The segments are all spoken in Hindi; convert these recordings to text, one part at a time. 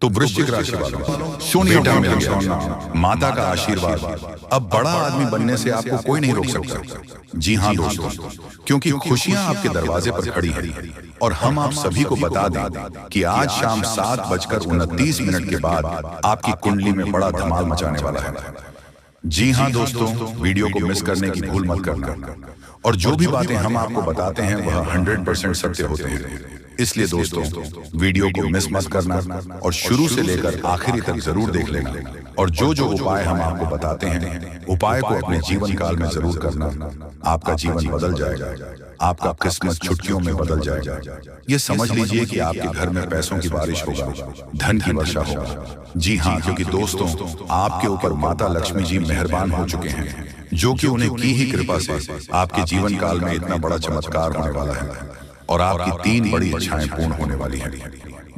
तो वृश्चिक राशि वालों, सोनिया मिल गया, माता का आशीर्वाद। अब बड़ा आदमी बनने से आपको कोई नहीं रोक सकता। जी हाँ दोस्तों, क्योंकि खुशियां आपके दरवाजे पर खड़ी हैं। और हम आप सभी को बता दें कि आज शाम 7:29 के बाद आपकी कुंडली में बड़ा धमाल मचाने वाला है। जी हाँ दोस्तों, वीडियो को मिस करने की भूल मत करना। और जो भी बातें हम आपको बताते हैं वह 100% सत्य होते हैं। इसलिए दोस्तों, वीडियो को मिस मत करना और शुरू से लेकर आखिरी तक जरूर देख लेना। और जो जो उपाय हम आपको बताते हैं, उपाय को अपने जीवन काल में जरूर करना। आपका जीवन बदल जाएगा, आपका किस्मत चुटकियों में बदल जाएगा। ये समझ लीजिए कि आपके घर में पैसों की बारिश होगा, धन की वर्षा होगा। जी हाँ, क्योंकि दोस्तों, आपके ऊपर माता लक्ष्मी जी मेहरबान हो चुके हैं, जो कि उन्हें की ही कृपा से आपके जीवन काल में इतना बड़ा चमत्कार होने वाला है। और आपकी 3 बड़ी इच्छाएं पूर्ण होने वाली हैं।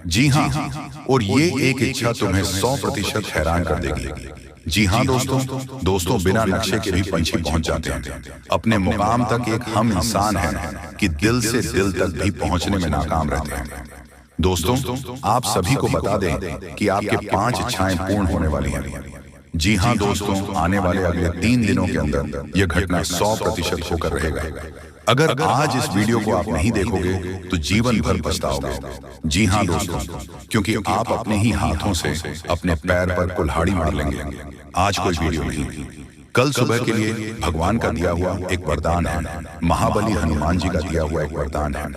जी हाँ, और ये एक इच्छा तुम्हें 100% हैरान कर देगी। जी हाँ दोस्तों, बिना नक्शे के भी पंछी पहुंच जाते हैं अपने मुकाम तक। एक हम इंसान हैं कि दिल से दिल तक भी पहुंचने में नाकाम रहते हैं। दोस्तों, आप सभी को बता दें कि आपके 5 इच्छाएं पूर्ण होने वाली हैं। जी हाँ दोस्तों, आने वाले अगले 3 दिनों के अंदर यह घटना 100% होकर रहेगा। अगर आज इस वीडियो को आप नहीं देखोगे तो जीवन भर पछताओगे। जी हाँ दोस्तों, क्योंकि आप अपने ही हाथों से अपने पैर पर कुल्हाड़ी मार लेंगे। आज कोई वीडियो नहीं, कल सुबह के लिए भगवान का दिया हुआ एक वरदान है, महाबली हनुमान जी का दिया हुआ एक वरदान है।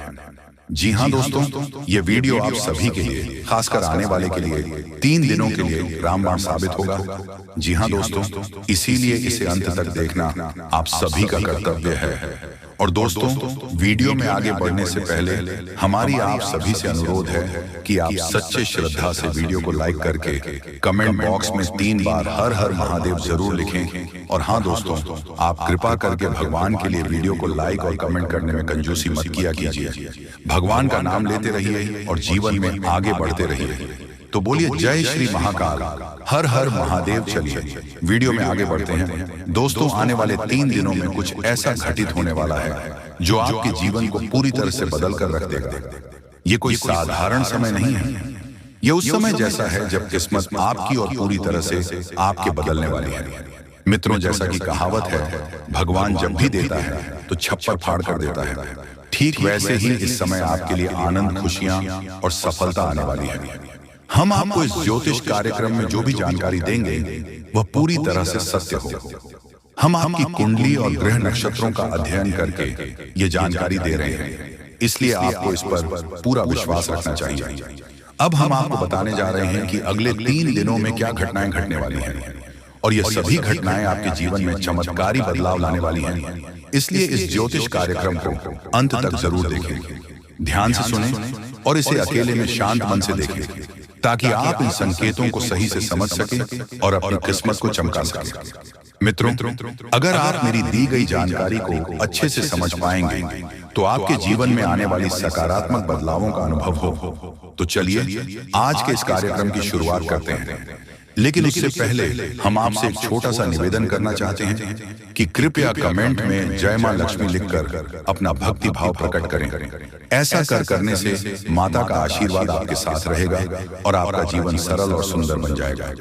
जी हाँ दोस्तों, ये वीडियो आप सभी के लिए, खासकर आने वाले के लिए 3 दिनों के लिए रामबाण साबित होगा। जी हाँ दोस्तों, इसीलिए इसे अंत तक देखना आप सभी का कर्तव्य है। और दोस्तों, वीडियो में आगे बढ़ने से पहले हमारी आप सभी से अनुरोध है कि आप सच्चे श्रद्धा से वीडियो को लाइक करके कमेंट बॉक्स में 3 बार हर हर महादेव जरूर लिखें। और हाँ दोस्तों, आप कृपा करके भगवान के लिए वीडियो को लाइक और कमेंट करने में कंजूसी मत किया कीजिए। भगवान का नाम लेते रहिए और जीवन में आगे बढ़ते रहिए। तो बोलिए जय श्री महाकाल, हर हर महादेव। चलिए वीडियो में आगे बढ़ते हैं। दोस्तों, आने वाले 3 दिनों में कुछ ऐसा घटित होने वाला है जो आपके जीवन को पूरी तरह से बदल कर रख देगा। ये कोई साधारण समय नहीं है, ये उस समय जैसा है जब किस्मत आपकी और पूरी तरह से आपके बदलने वाली है। मित्रों, जैसा कि कहावत है, भगवान जब भी देता है तो छप्पर फाड़ कर देता है। ठीक वैसे ही इस समय आपके लिए आनंद, खुशियां और सफलता आने वाली है। हम आपको इस ज्योतिष कार्यक्रम में जो भी जानकारी देंगे वह पूरी तरह से सत्य हो। हम आपकी कुंडली और ग्रह नक्षत्रों का अध्ययन करके ये जानकारी दे रहे हैं, इसलिए आपको इस पर पूरा विश्वास रखना चाहिए। अब हम आपको बताने जा रहे हैं कि अगले 3 दिनों में क्या घटनाएं घटने वाली हैं। और ये सभी घटनाएं आपके जीवन में चमत्कारी बदलाव लाने वाली हैं। इसलिए इस ज्योतिष कार्यक्रम को अंत तक जरूर देखें, ध्यान से सुनें और इसे अकेले में शांत मन से देखें, ताकि आप इन संकेतों को सही से समझ सकें और अपनी किस्मत को चमका सकें। मित्रों, अगर आप मेरी दी गई जानकारी को अच्छे से समझ पाएंगे तो आपके जीवन में आने वाली सकारात्मक बदलावों का अनुभव हो। तो चलिए आज के इस कार्यक्रम की शुरुआत करते हैं। लेकिन उससे पहले हम आपसे एक छोटा सा निवेदन करना चाहते हैं कि कृपया कमेंट में जय मां लक्ष्मी लिखकर अपना भक्ति भाव प्रकट करें। ऐसा करने से माता का आशीर्वाद आपके साथ रहेगा और आपका जीवन सरल और सुंदर बन जाएगा।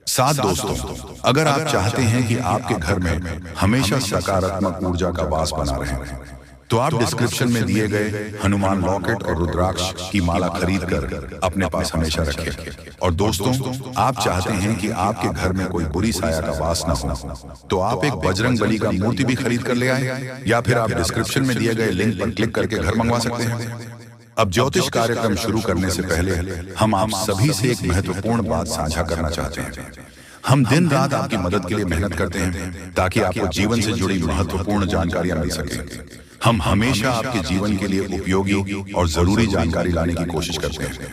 साथ दोस्तों, अगर आप चाहते हैं कि आपके घर में हमेशा सकारात्मक ऊर्जा का वास बना रहे तो आप डिस्क्रिप्शन में दिए गए हनुमान लॉकेट और रुद्राक्ष की माला खरीद कर अपने पास हमेशा रखें। और दोस्तों, आप चाहते हैं कि आपके घर में कोई बुरी साया का वास न हो तो आप एक बजरंग बली का मूर्ति भी खरीद कर ले आए, या फिर आप डिस्क्रिप्शन में दिए गए लिंक पर क्लिक करके घर मंगवा सकते हैं। अब ज्योतिष कार्यक्रम शुरू करने से पहले हम आप सभी से एक महत्वपूर्ण बात साझा करना चाहते हैं। हम दिन रात आपकी मदद के लिए मेहनत करते हैं ताकि आपको जीवन से जुड़ी महत्वपूर्ण जानकारियां मिल सके। हम हमेशा आपके जीवन के लिए उपयोगी और जरूरी जानकारी लाने की कोशिश करते हैं।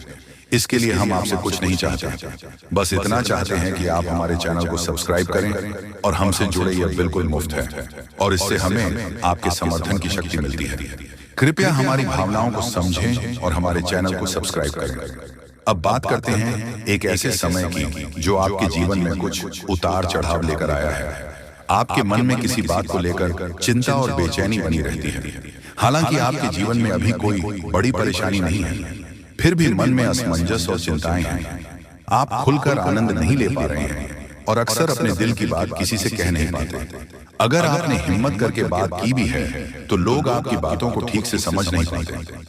इसके लिए हम आपसे कुछ नहीं चाहते, बस इतना चाहते हैं कि आप हमारे चैनल को सब्सक्राइब करें और हमसे जुड़े। यह बिल्कुल मुफ्त है और इससे हमें आपके समर्थन की शक्ति मिलती है। कृपया हमारी भावनाओं को समझें और हमारे चैनल को सब्सक्राइब करें। अब बात करते हैं एक ऐसे समय की जो आपके जीवन में कुछ उतार चढ़ाव लेकर आया है। आपके मन में किसी बात को लेकर चिंता और बेचैनी बनी रहती है। हालांकि आपके जीवन में अभी कोई बड़ी परेशानी नहीं है, फिर भी मन में असमंजस और चिंताएं हैं। आप खुलकर आनंद नहीं ले पा रहे हैं और अक्सर अपने दिल की बात किसी से कह नहीं पाते। अगर आपने हिम्मत करके बात की भी है तो लोग आपकी बातों को ठीक से समझ नहीं पाते।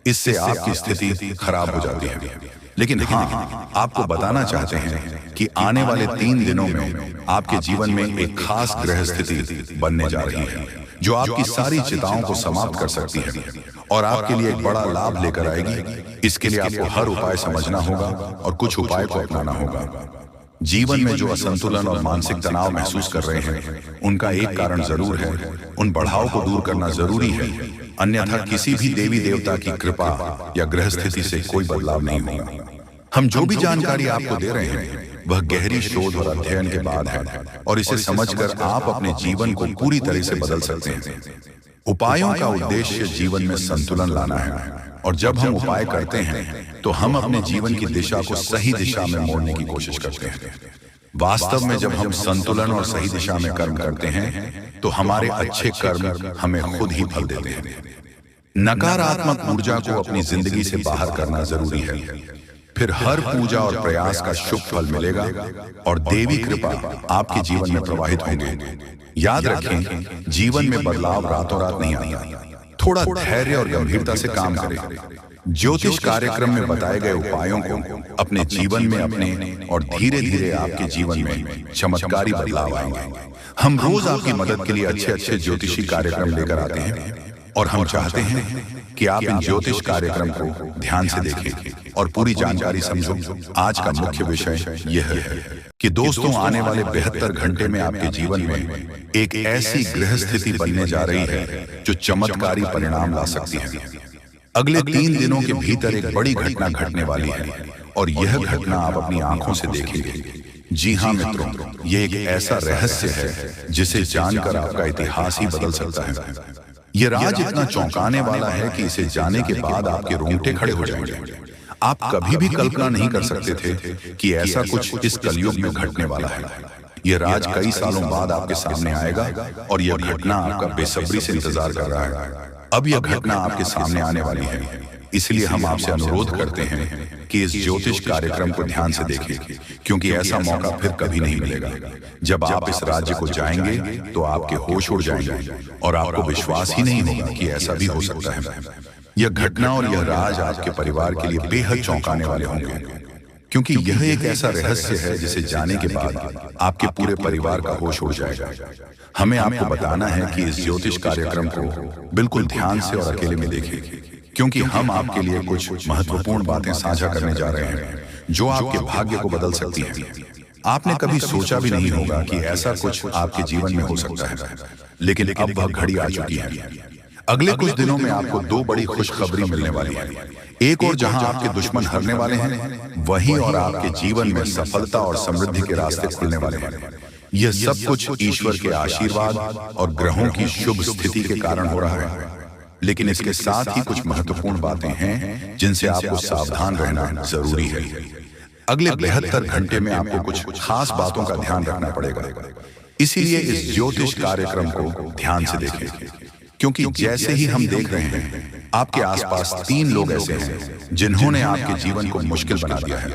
इससे आपकी स्थिति खराब हो जाती है। लेकिन हाँ, आपको बताना चाहते हैं कि आने वाले 3 दिनों में आपके जीवन में एक खास ग्रह स्थिति बनने जा रही है जो आपकी सारी चिंताओं को समाप्त कर सकती है और आपके लिए एक बड़ा लाभ लेकर आएगी। इसके लिए आपको हर उपाय समझना होगा और कुछ उपाय को अपनाना होगा। जीवन में जो असंतुलन और मानसिक तनाव महसूस कर रहे हैं उनका एक कारण जरूर है। उन बढ़ाव को दूर करना जरूरी है, अन्यथा किसी भी देवी देवता की कृपा या ग्रह स्थिति से कोई बदलाव नहीं होगा। हम जो भी जानकारी आपको दे रहे हैं वह गहरी शोध और अध्ययन के बाद है और इसे समझकर आप अपने जीवन को पूरी तरह से बदल सकते हैं। उपायों का उद्देश्य जीवन में संतुलन लाना है और जब हम उपाय करते हैं तो हम अपने जीवन की दिशा को सही दिशा में मोड़ने की कोशिश करते हैं। वास्तव में जब हम संतुलन और सही दिशा में कर्म करते हैं तो हमारे अच्छे कर्म हमें खुद ही फल देते हैं। नकारात्मक ऊर्जा को अपनी जिंदगी से बाहर करना जरूरी है, फिर हर पूजा और प्रयास का शुभ फल मिलेगा और देवी कृपा आपके जीवन में प्रवाहित होंगे। याद रखें, जीवन में बदलाव रातों रात नहीं आता। थोड़ा धैर्य और गंभीरता से काम करें। ज्योतिष कार्यक्रम में बताए गए उपायों को अपने जीवन में अपने और धीरे धीरे आपके जीवन में चमत्कारी बदलाव आएंगे। हम रोज आपकी मदद के लिए अच्छे अच्छे ज्योतिषी कार्यक्रम लेकर आते हैं और हम चाहते हैं कि आप इन ज्योतिष कार्यक्रम को ध्यान से देखें और पूरी जानकारी समझो। आज का मुख्य विषय यह है कि दोस्तों, आने वाले 72 घंटे में आपके जीवन में एक ऐसी ग्रह स्थिति बनने जा रही है जो चमत्कारी परिणाम ला सकती है। अगले 3 दिनों के भीतर एक बड़ी घटना घटने वाली है और यह घटना आप अपनी आंखों से देखेंगे। जी हाँ मित्रों, यह एक ऐसा रहस्य है जिसे जानकर आपका इतिहास ही बदल सकता है। यह राज इतना चौंकाने वाला है कि इसे जाने के बाद आपके रोंगटे खड़े हो जाएंगे। आप कभी भी कल्पना नहीं कर सकते थे कि ऐसा कुछ इस कलयुग में घटने वाला है। यह राज कई सालों बाद आपके सामने आएगा और यह घटना आपका बेसब्री से इंतजार कर रहा है। अब यह घटना आपके सामने आने वाली है, इसलिए हम आपसे अनुरोध करते हैं कि इस ज्योतिष कार्यक्रम को ध्यान से देखें, क्योंकि ऐसा मौका फिर कभी नहीं मिलेगा। जब आप इस राज्य को जाएंगे तो आपके होश उड़ जाएंगे और आपको विश्वास ही नहीं होगा कि ऐसा भी हो सकता है। यह घटना और यह राज आपके परिवार के लिए बेहद चौंकाने वाले होंगे, क्योंकि यह एक ऐसा रहस्य है जिसे जाने के बाद आपके पूरे परिवार का होश उड़ जाएगा। हमें आपको बताना है कि इस ज्योतिष कार्यक्रम को बिल्कुल ध्यान से और अकेले में देखें, क्योंकि हम आपके लिए कुछ महत्वपूर्ण बातें साझा करने जा रहे हैं जो आपके भाग्य को बदल सकती हैं। आपने कभी सोचा भी नहीं होगा कि ऐसा कुछ आपके जीवन में हो सकता है, लेकिन अब वह घड़ी आ चुकी है। अगले कुछ दिनों में आपको 2 बड़ी खुशखबरी मिलने वाली है। एक और जहां आपके दुश्मन हारने वाले हैं, वहीं और आपके जीवन में सफलता और समृद्धि के रास्ते खुलने वाले हैं। यह सब कुछ ईश्वर के आशीर्वाद और ग्रहों की शुभ स्थिति के कारण हो रहा है, लेकिन इसके साथ ही कुछ महत्वपूर्ण बातें हैं जिनसे आपको सावधान रहना जरूरी है। अगले 72 घंटे में आपको कुछ खास बातों का ध्यान रखना पड़ेगा, इसीलिए इस ज्योतिष कार्यक्रम को ध्यान से देखें, क्योंकि जैसे ही हम देख रहे हैं आपके आसपास 3 लोग ऐसे हैं जिन्होंने आपके जीवन को मुश्किल बना दिया है।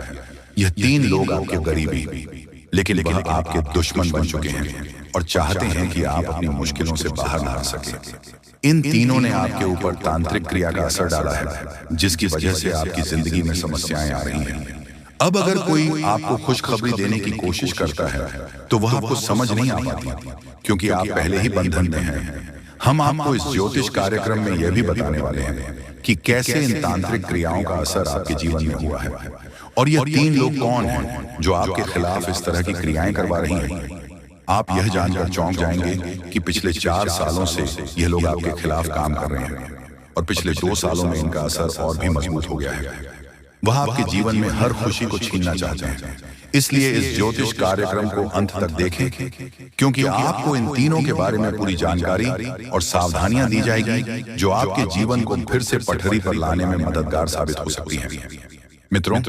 यह 3 लोग आपके करीबी, लेकिन वह आपके दुश्मन बन चुके हैं और चाहते हैं कि आप अपनी मुश्किलों से बाहर ना आ सके। इन तीनों ने आपके ऊपर तांत्रिक क्रिया का असर डाला है, जिसकी वजह से आपकी जिंदगी में समस्याएं आ रही हैं। अब अगर कोई आपको खुशखबरी देने की कोशिश करता है तो वह आपको समझ नहीं आ पाती, क्योंकि आप पहले ही बंधन में हैं। हम आपको इस ज्योतिष कार्यक्रम में यह भी बताने वाले हैं कि कैसे इन तांत्रिक क्रियाओं का असर आपके जीवन में हुआ है और यह 3 लोग कौन हैं जो आपके खिलाफ इस तरह की क्रियाएं करवा रही हैं। आप यह जानकर चौंक जाएंगे कि पिछले 4 सालों से यह लोग आपके खिलाफ काम कर रहे हैं और पिछले 2 सालों में इनका असर और भी मजबूत हो गया है। वह आपके जीवन में हर खुशी को छीनना चाहते हैं, इसलिए इस ज्योतिष कार्यक्रम को अंत तक देखें, क्योंकि आपको इन तीनों के बारे में पूरी जानकारी और सावधानियां दी जाएगी जो आपके जीवन को फिर से पटरी पर लाने में मददगार साबित हो सकती हैं। मित्रों,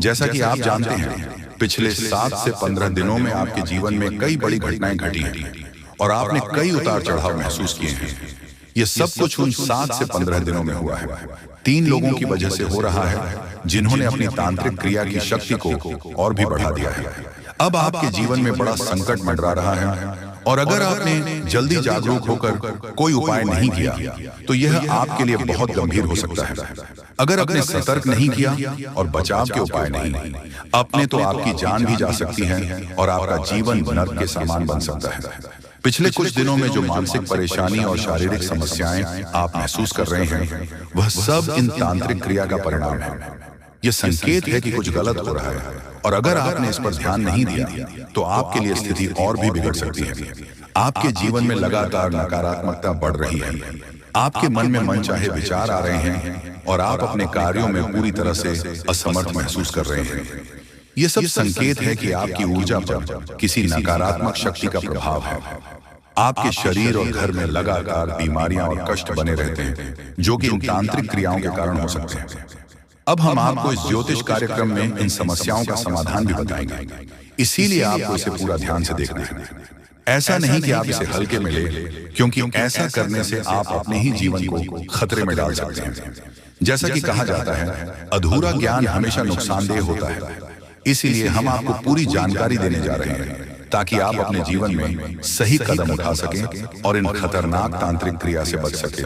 जैसा कि आप जानते हैं, पिछले 7 से 15 दिनों में आपके जीवन में कई बड़ी घटनाएं घटी हैं और आपने कई उतार चढ़ाव महसूस किए हैं। ये सब कुछ उन 7 से 15 दिनों में हुआ है। 3 लोगों की वजह से हो रहा है जिन्होंने अपनी तांत्रिक क्रिया की शक्ति को और भी बढ़ा दिया है। अब आपके जीवन में बड़ा संकट मंडरा रहा है और अगर आपने जल्दी जागरूक होकर कोई उपाय नहीं किया तो यह आपके लिए बहुत गंभीर हो सकता है। अगर आपने सतर्क नहीं किया और बचाव के उपाय नहीं अपने तो आपकी जान भी जा सकती है और आपका जीवन नर्क के समान बन सकता है। पिछले कुछ दिनों में जो मानसिक परेशानी और शारीरिक समस्याएं आप महसूस कर रहे हैं वह सब इन तांत्रिक क्रिया का परिणाम है। यह संकेत है कि कुछ गलत हो रहा है और अगर आपने इस पर ध्यान नहीं दिया तो आपके लिए स्थिति और भी बिगड़ सकती है। आपके जीवन में लगातार नकारात्मकता बढ़ रही है, आपके मन में मनचाहे विचार आ रहे हैं और आप अपने कार्यों में पूरी तरह से असमर्थ महसूस कर रहे हैं। यह सब संकेत है कि आपकी ऊर्जा पर किसी नकारात्मक शक्ति का प्रभाव है। आपके शरीर और घर में लगातार बीमारियां और कष्ट बने रहते हैं जो कि इन तांत्रिक क्रियाओं के कारण हो सकते हैं। अब हम आपको इस ज्योतिष कार्यक्रम में इन समस्याओं का समाधान भी बताएंगे, इसीलिए आपको इसे पूरा ध्यान से देखना है। ऐसा नहीं कि आप इसे हल्के में ले, क्योंकि ऐसा करने से आप अपने ही जीवन को खतरे में डाल सकते हैं। जैसा कि कहा जाता है, अधूरा ज्ञान हमेशा नुकसानदेह होता है। इसीलिए हम आपको पूरी जानकारी देने जा रहे हैं ताकि आप अपने जीवन में सही कदम उठा सकें और इन खतरनाक तांत्रिक क्रिया से बच सकें।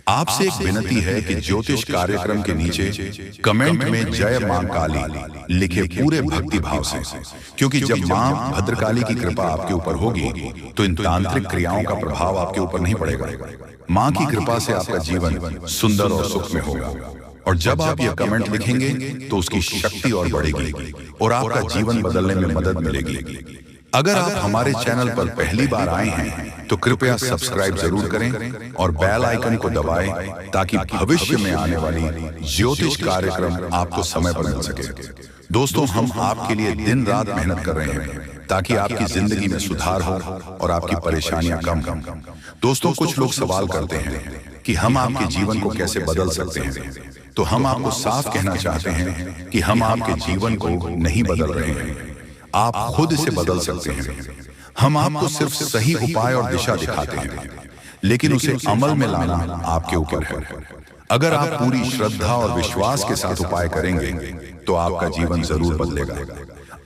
आपसे एक विनती है कि ज्योतिष कार्यक्रम के नीचे कमेंट में जय मां काली लिखे पूरे भक्ति भाव से, क्योंकि जब मां भद्रकाली की कृपा आपके ऊपर होगी तो इन तांत्रिक क्रियाओं का प्रभाव आपके ऊपर नहीं पड़ेगा। मां की कृपा से आपका जीवन सुंदर और सुख में होगा और जब आप यह कमेंट लिखेंगे तो उसकी शक्ति और बढ़ेगी और आपका जीवन बदलने में मदद मिलेगी। अगर आप हमारे चैनल पर पहली बार आए हैं तो कृपया सब्सक्राइब जरूर करें और बेल आइकन को दबाएं ताकि भविष्य में आने वाली ज्योतिष कार्यक्रम आपको समय पर मिल सके। दोस्तों, हम आपके लिए दिन रात मेहनत कर रहे हैं ताकि आपकी जिंदगी में सुधार हो और आपकी परेशानियां कम। दोस्तों, कुछ लोग सवाल करते हैं कि हम आपके जीवन को कैसे बदल सकते हैं, तो हम आपको साफ कहना चाहते हैं कि हम आपके जीवन को नहीं बदल रहे हैं, आप खुद इसे बदल सकते हैं। हम आपको सिर्फ सही उपाय और दिशा दिखाते हैं, लेकिन उसे अमल में लाना आपके ऊपर है। अगर आप पूरी श्रद्धा और विश्वास के साथ उपाय करेंगे तो आपका जीवन जरूर बदलेगा।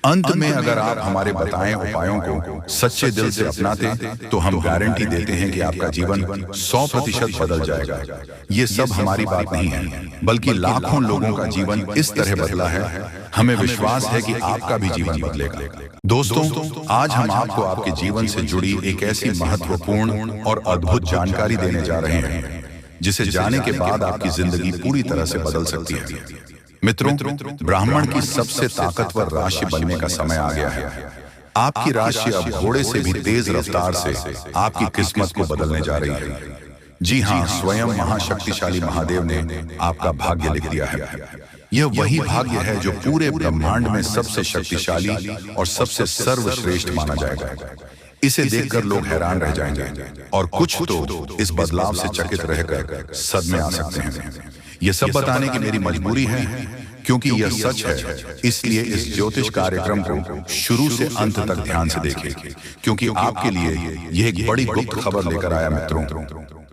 अंत में अगर आप हमारे बताए उपायों को सच्चे दिल से अपनाते तो हम गारंटी देते हैं कि आपका जीवन 100% बदल जाएगा। ये सब हमारी बात नहीं है, बल्कि लाखों लोगों का जीवन इस तरह बदला है। हमें विश्वास है कि आपका भी जीवन बदलेगा। दोस्तों, आज हम आपको आपके जीवन से जुड़ी एक ऐसी महत्वपूर्ण और अद्भुत जानकारी देने जा रहे हैं जिसे जाने के बाद आपकी जिंदगी पूरी तरह से बदल सकती है। मित्रों, ब्राह्मण की सबसे ताकतवर राशि बनने का समय आ गया है। आपकी राशि अब घोड़े से भी तेज रफ्तार से आपकी किस्मत को बदलने जा रही है। जी हाँ, स्वयं महाशक्तिशाली महादेव ने आपका भाग्य लिख दिया है। यह वही भाग्य है जो पूरे ब्रह्मांड में सबसे शक्तिशाली और सबसे सर्वश्रेष्ठ माना जाएगा। इसे देखकर लोग हैरान रह जाएंगे और कुछ तो इस बदलाव से चकित रहकर सदमे आ सकते हैं। यह सब बताने की मेरी मजबूरी है क्योंकि यह सच है, इसलिए इस ज्योतिष कार्यक्रम को शुरू से अंत तक ध्यान से देखें, क्योंकि आपके लिए यह एक बड़ी गुप्त खबर लेकर आया। मित्रों,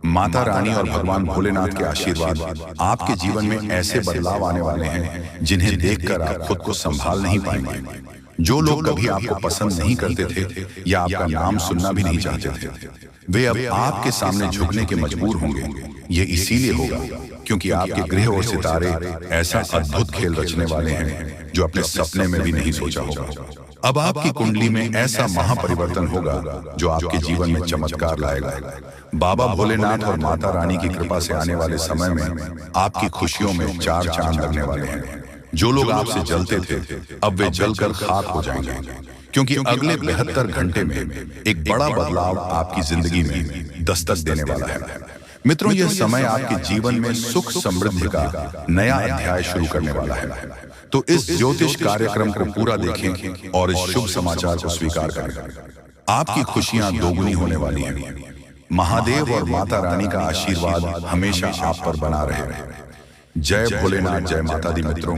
माता रानी और भगवान भोलेनाथ के आशीर्वाद आपके जीवन में ऐसे बदलाव आने वाले हैं जिन्हें देखकर आप खुद को संभाल नहीं पाएंगे। जो लोग कभी आपको पसंद नहीं करते थे या आपका नाम सुनना भी नहीं चाहते थे, वे अब आपके सामने झुकने के मजबूर होंगे। ये इसीलिए होगा क्योंकि आपके ग्रह और सितारे ऐसा अद्भुत खेल रचने वाले हैं जो अपने सपने में भी नहीं सोचा होगा। अब आपकी कुंडली में ऐसा महापरिवर्तन होगा जो आपके जीवन में चमत्कार लाएगा। बाबा भोलेनाथ और माता रानी की कृपा से आने वाले समय में आपकी खुशियों में 4 चांद लगने वाले हैं। जो लोग आपसे जलते थे अब वे जलकर खाक हो जाएंगे, क्योंकि अगले 72 घंटे में एक बड़ा बदलाव आपकी जिंदगी में दस्तक देने वाला है। मित्रों, यह समय आपके जीवन में सुख समृद्धि का नया अध्याय शुरू करने वाला है। तो इस ज्योतिष कार्यक्रम को पूरा देखें और इस शुभ समाचार को स्वीकार करें। आपकी खुशियां दोगुनी होने वाली हैं। महादेव और माता रानी का आशीर्वाद हमेशा आप पर बना रहे। जय भोलेनाथ, जय माता दी। मित्रों,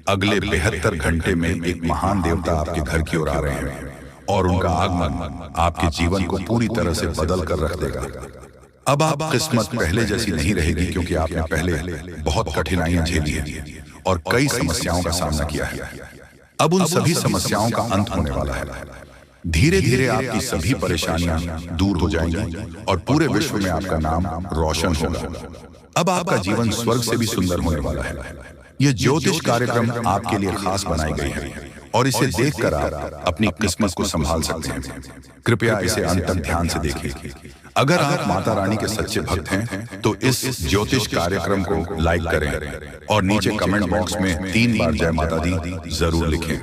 अगले 72 घंटे में एक महान देवता आपके घर की ओर आ रहे हैं और उनका आगमन आपके जीवन को पूरी तरह से बदल कर रख देगा। अब आप किस्मत पहले जैसी नहीं रहेगी, क्योंकि आपने पहले बहुत कठिनाइयां झेली हैं और कई समस्याओं का सामना किया है। अब उन सभी समस्याओं का अंत होने वाला है। धीरे धीरे आपकी सभी परेशानियां दूर हो जाएंगी और पूरे विश्व में आपका नाम रोशन होगा। अब आपका जीवन स्वर्ग से भी सुंदर होने वाला है। यह ज्योतिष कार्यक्रम आपके लिए खास बनाई गई है और इसे देखकर आप अपनी किस्मत को संभाल सकते हैं। कृपया इसे अंत तक ध्यान से देखिए। अगर आप माता रानी के सच्चे भक्त हैं तो इस ज्योतिष कार्यक्रम को लाइक करें और नीचे कमेंट बॉक्स में 3 बार जय माता दी जरूर लिखें।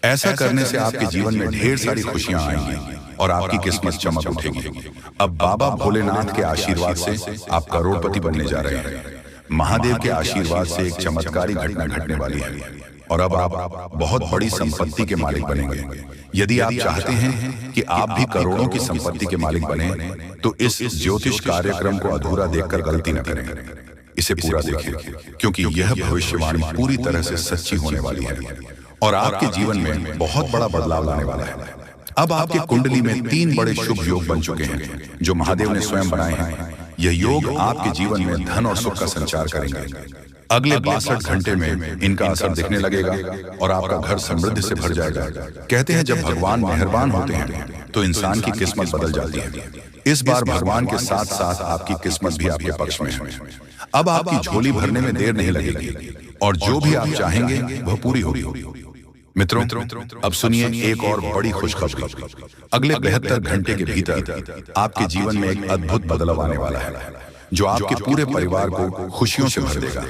ऐसा करने से आपके जीवन में ढेर सारी खुशियां आएंगी और आपकी किस्मत चमक उठेगी। अब बाबा भोलेनाथ के आशीर्वाद से आप करोड़पति बनने जा रहे हैं। महादेव के आशीर्वाद से एक चमत्कारी घटना घटने वाली है और अब आप बहुत बड़ी संपत्ति के मालिक बनेंगे। यदि आप चाहते हैं कि आप भी करोड़ों की संपत्ति के मालिक बने तो इस ज्योतिष कार्यक्रम को अधूरा देखकर गलती न करें। इसे पूरा देखें, क्योंकि यह भविष्यवाणी पूरी तरह से सच्ची होने वाली है और आपके जीवन में बहुत बड़ा बदलाव लाने वाला है। अब आपकी कुंडली में 3 बड़े शुभ योग बन चुके हैं जो महादेव ने स्वयं बनाए हैं। यह योग आपके जीवन में धन और सुख का संचार करेंगे। अगले 62 घंटे में इनका असर दिखने लगेगा और आपका घर समृद्धि से भर जाएगा। कहते हैं जब भगवान मेहरबान होते हैं तो इंसान की किस्मत बदल जाती है। इस बार भगवान के साथ साथ आपकी किस्मत भी आपके पक्ष में है। अब आपकी झोली भरने में देर नहीं लगेगी और जो भी आप चाहेंगे वह पूरी होगी। मित्रों, अब सुनिए एक और बड़ी खुशखबरी। अगले 72 घंटे के भीतर आपके जीवन में एक अद्भुत बदलाव आने वाला है जो आपके पूरे परिवार को खुशियों से भर देगा।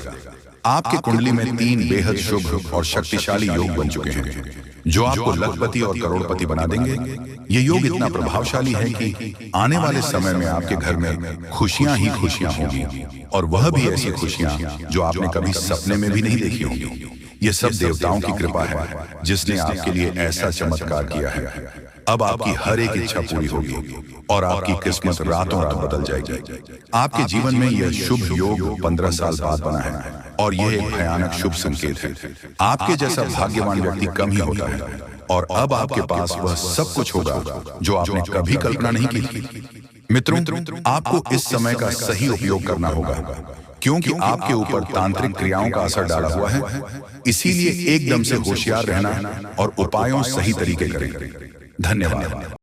आपके कुंडली में 3 बेहद शुभ और शक्तिशाली योग बन चुके हैं जो आपको लखपति और करोड़पति बना देंगे। ये योग इतना प्रभावशाली है कि आने वाले समय में आपके घर में खुशियां ही खुशियां होंगी और वह भी ऐसी खुशियां जो आपने कभी सपने में भी नहीं देखी होंगी। ये सब देवताओं की कृपा है जिसने आपके लिए ऐसा चमत्कार किया है। अब आपकी हर एक इच्छा पूरी होगी और आपकी किस्मत रातों रात बदल जाएगी। आपके जीवन में यह शुभ योग 15 साल बाद बना है और यह एक भयानक शुभ संकेत है। आपके जैसा भाग्यवान व्यक्ति कम ही होता है और अब आपके पास वह सब कुछ होगा जो आपने कभी कल्पना नहीं की थी। मित्रों, आपको इस समय का सही उपयोग करना होगा, क्योंकि आपके ऊपर तांत्रिक क्रियाओं का असर डाला हुआ है। इसीलिए एकदम से होशियार रहना और उपायों सही तरीके करें। धन्यवाद।